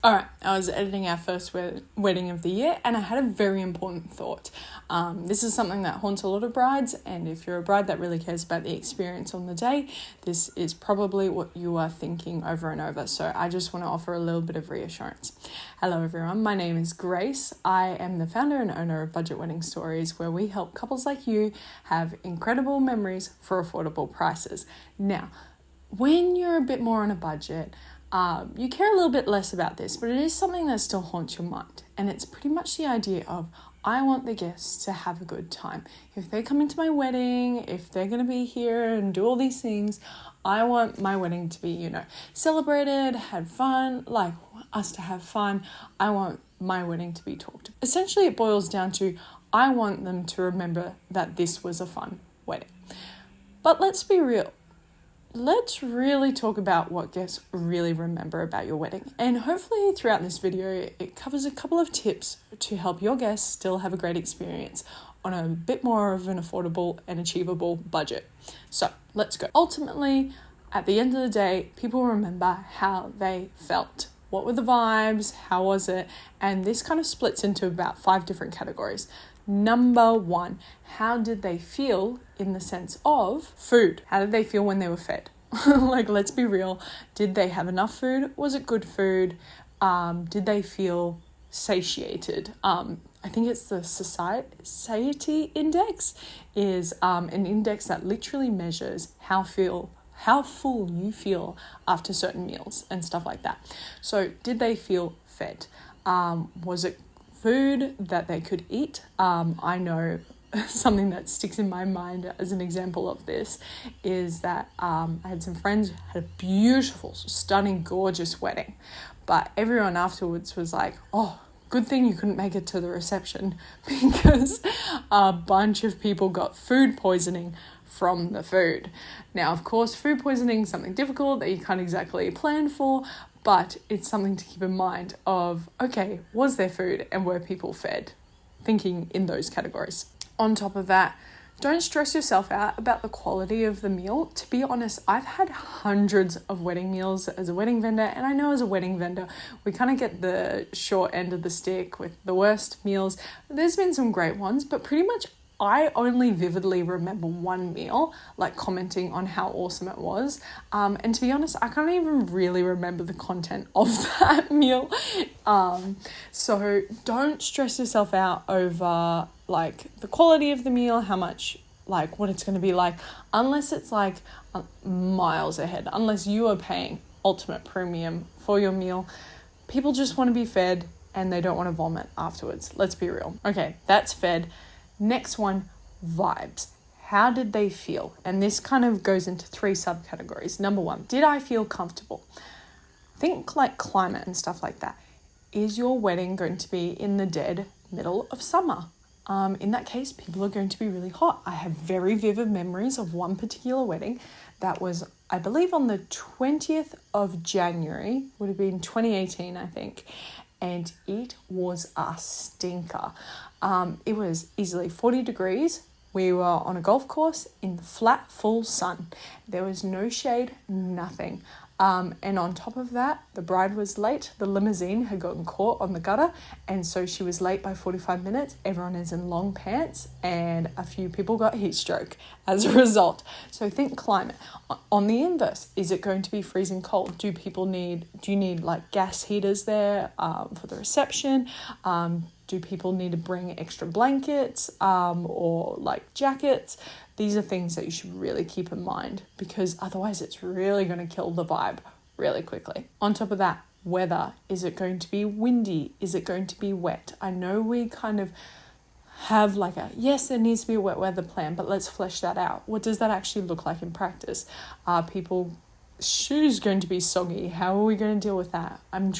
All right, I was editing our first wedding of the year and I had a very important thought. This is something that haunts a lot of brides, and if you're a bride that really cares about the experience on the day, this is probably what you are thinking over and over. So I just want to offer a little bit of reassurance. Hello everyone, my name is Grace. I am the founder and owner of Budget Wedding Stories, where we help couples like you have incredible memories for affordable prices. Now, when you're a bit more on a budget, you care a little bit less about this, but it is something that still haunts your mind. And it's pretty much the idea of, I want the guests to have a good time. If they come into my wedding, if they're going to be here and do all these things, I want my wedding to be, celebrated, had fun, like us to have fun. I want my wedding to be talked. Essentially, it boils down to, I want them to remember that this was a fun wedding. But let's be real. Let's really talk about what guests really remember about your wedding. And hopefully throughout this video, it covers a couple of tips to help your guests still have a great experience on a bit more of an affordable and achievable budget. So let's go. Ultimately, at the end of the day, people remember how they felt. What were the vibes? How was it? And this kind of splits into about 5 different categories. Number 1, how did they feel in the sense of food? How did they feel when they were fed? Let's be real. Did they have enough food? Was it good food? Did they feel satiated? I think it's the satiety index is an index that literally measures how full you feel after certain meals and stuff like that. So did they feel fed? Was it food that they could eat? I know something that sticks in my mind as an example of this is that I had some friends who had a beautiful, stunning, gorgeous wedding, but everyone afterwards was like, oh, good thing you couldn't make it to the reception because a bunch of people got food poisoning from the food. Now, of course, food poisoning is something difficult that you can't exactly plan for, but it's something to keep in mind of, okay, was there food and were people fed? Thinking in those categories. On top of that, don't stress yourself out about the quality of the meal. To be honest, I've had hundreds of wedding meals as a wedding vendor, and I know as a wedding vendor, we kind of get the short end of the stick with the worst meals. There's been some great ones, but pretty much I only vividly remember one meal, commenting on how awesome it was. And to be honest, I can't even really remember the content of that meal. So don't stress yourself out over the quality of the meal, how much, what it's going to be like, unless it's miles ahead, unless you are paying ultimate premium for your meal. People just want to be fed and they don't want to vomit afterwards. Let's be real. Okay, that's fed. Next one, vibes. How did they feel? And this kind of goes into 3 subcategories. Number 1, did I feel comfortable? Think climate and stuff like that. Is your wedding going to be in the dead middle of summer? In that case, people are going to be really hot. I have very vivid memories of one particular wedding that was, I believe, on the 20th of January, would have been 2018, I think. And it was a stinker. It was easily 40 degrees. We were on a golf course in flat, full sun. There was no shade, nothing. And on top of that, the bride was late. The limousine had gotten caught on the gutter, and so she was late by 45 minutes. Everyone is in long pants, and a few people got heat stroke as a result. So think climate. On the inverse, is it going to be freezing cold? Do you need gas heaters there for the reception? Do people need to bring extra blankets or jackets? These are things that you should really keep in mind, because otherwise it's really going to kill the vibe really quickly. On top of that, weather. Is it going to be windy? Is it going to be wet? I know we kind of have yes, there needs to be a wet weather plan, but let's flesh that out. What does that actually look like in practice? Are people's shoes going to be soggy? How are we going to deal with that? I'm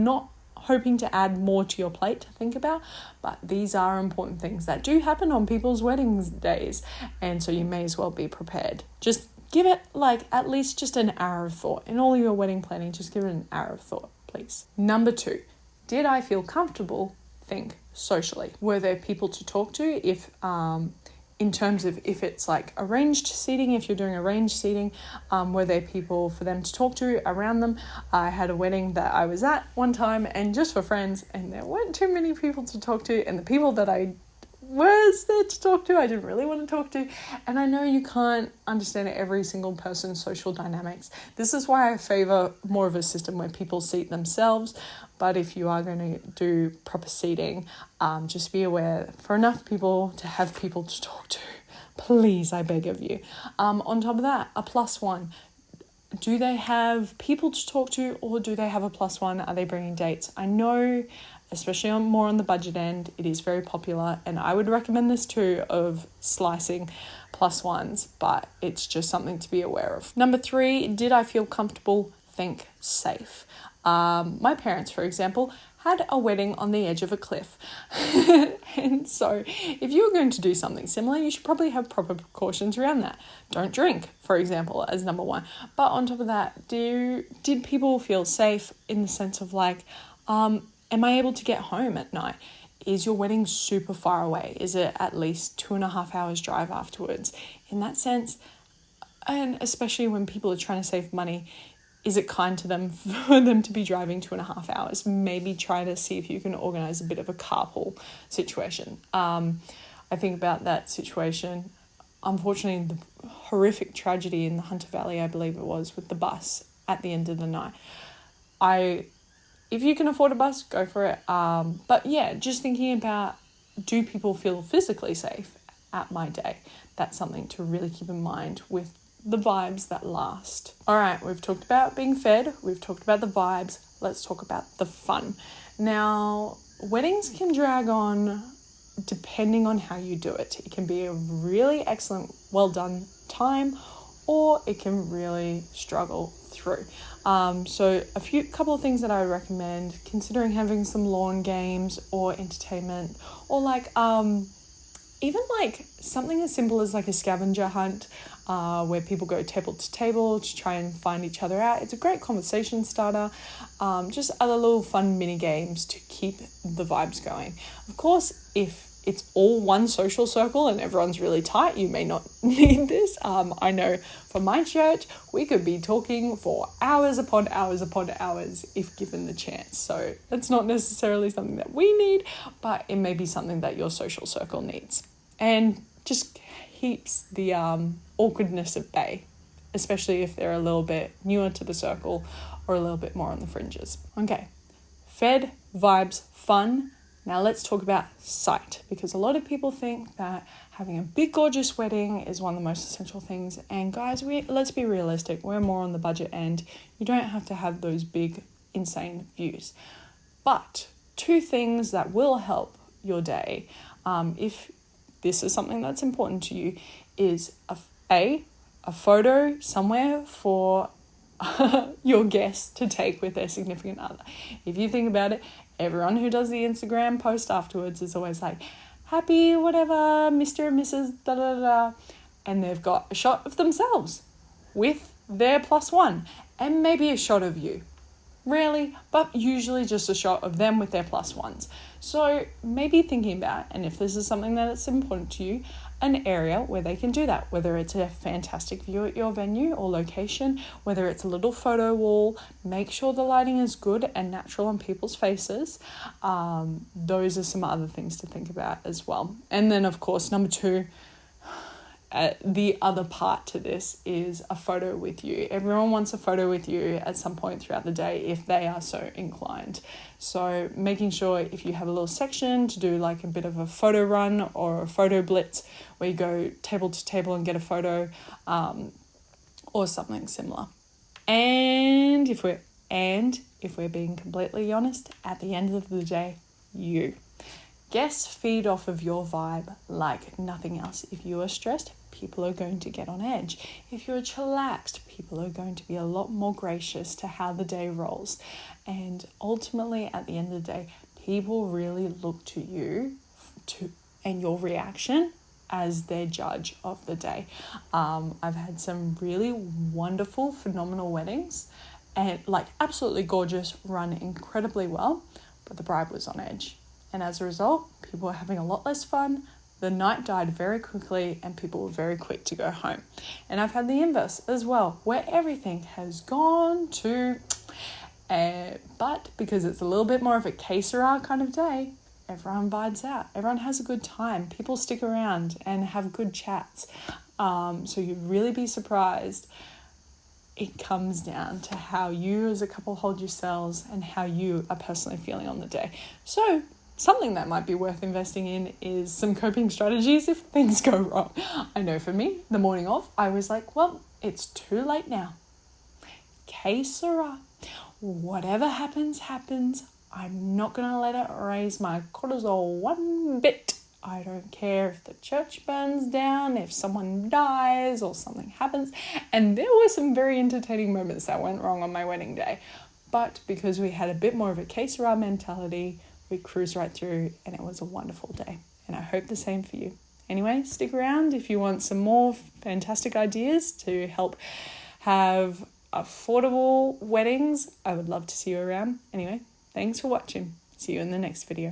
not hoping to add more to your plate to think about, but these are important things that do happen on people's weddings days, and so you may as well be prepared. Just give it at least just an hour of thought. In all your wedding planning, just give it an hour of thought, please. Number 2, did I feel comfortable? Think socially. Were there people to talk to? in terms of if it's like arranged seating, if you're doing arranged seating, were there people for them to talk to around them? I had a wedding that I was at one time, and just for friends, and there weren't too many people to talk to, and the people that I was there to talk to, I didn't really want to talk to. And I know you can't understand every single person's social dynamics. This is why I favor more of a system where people seat themselves. But if you are going to do proper seating, just be aware for enough people to have people to talk to. Please, I beg of you. On top of that, a +1. Do they have people to talk to, or do they have a +1? Are they bringing dates? I know, especially more on the budget end, it is very popular, and I would recommend this too, of slicing +1s, but it's just something to be aware of. Number 3, did I feel comfortable? Think safe. My parents, for example, had a wedding on the edge of a cliff. And so if you're going to do something similar, you should probably have proper precautions around that. Don't drink, for example, as number 1. But on top of that, did people feel safe in the sense of like, am I able to get home at night? Is your wedding super far away? Is it at least 2.5 hours drive afterwards? In that sense, and especially when people are trying to save money, is it kind to them for them to be driving 2.5 hours? Maybe try to see if you can organize a bit of a carpool situation. I think about that situation. Unfortunately, the horrific tragedy in the Hunter Valley, I believe it was, with the bus at the end of the night. If you can afford a bus, go for it. But yeah, just thinking about, do people feel physically safe at my day? That's something to really keep in mind with the vibes that last. All right, we've talked about being fed. We've talked about the vibes. Let's talk about the fun. Now, weddings can drag on depending on how you do it. It can be a really excellent, well done time, or it can really struggle through. So a couple of things that I would recommend, considering having some lawn games or entertainment, or like even like something as simple as like a scavenger hunt, where people go table to table to try and find each other out. It's a great conversation starter. Just other little fun mini games to keep the vibes going. Of course, if it's all one social circle and everyone's really tight, you may not need this. I know for my church, we could be talking for hours upon hours upon hours if given the chance. So it's not necessarily something that we need, but it may be something that your social circle needs. And just keeps the awkwardness at bay, especially if they're a little bit newer to the circle or a little bit more on the fringes. Okay, fed, vibes, fun. Now let's talk about sight, because a lot of people think that having a big, gorgeous wedding is one of the most essential things. And guys, let's be realistic. We're more on the budget end. You don't have to have those big, insane views. But 2 things that will help your day, if this is something that's important to you, is a photo somewhere for your guests to take with their significant other. If you think about it, everyone who does the Instagram post afterwards is always like, happy whatever, Mr. and Mrs. da da da, and they've got a shot of themselves with their +1 and maybe a shot of you. Rarely, but usually just a shot of them with their +1s. So maybe thinking about, and if this is something that is important to you, an area where they can do that, whether it's a fantastic view at your venue or location, whether it's a little photo wall, make sure the lighting is good and natural on people's faces. Those are some other things to think about as well. And then of course, number 2, the other part to this is a photo with you. Everyone wants a photo with you at some point throughout the day if they are so inclined. So making sure if you have a little section to do like a bit of a photo run or a photo blitz where you go table to table and get a photo, or something similar. And if we're being completely honest, at the end of the day, guests feed off of your vibe like nothing else. If you are stressed, people are going to get on edge. If you're chillaxed, people are going to be a lot more gracious to how the day rolls. And ultimately, at the end of the day, people really look to you and your reaction as their judge of the day. I've had some really wonderful, phenomenal weddings, and like absolutely gorgeous, run incredibly well, but the bride was on edge. And as a result, people were having a lot less fun, The night died very quickly and people were very quick to go home. And I've had the inverse as well, where everything has gone to... but because it's a little bit more of a que sera kind of day, everyone vibes out. Everyone has a good time. People stick around and have good chats. So you'd really be surprised. It comes down to how you as a couple hold yourselves and how you are personally feeling on the day. So something that might be worth investing in is some coping strategies if things go wrong. I know for me, the morning of, I was like, well, it's too late now. Que sera. Whatever happens, happens. I'm not going to let it raise my cortisol one bit. I don't care if the church burns down, if someone dies or something happens. And there were some very entertaining moments that went wrong on my wedding day. But because we had a bit more of a que sera mentality, we cruised right through and it was a wonderful day. And I hope the same for you. Anyway, stick around if you want some more fantastic ideas to help have affordable weddings. I would love to see you around. Anyway, thanks for watching. See you in the next video.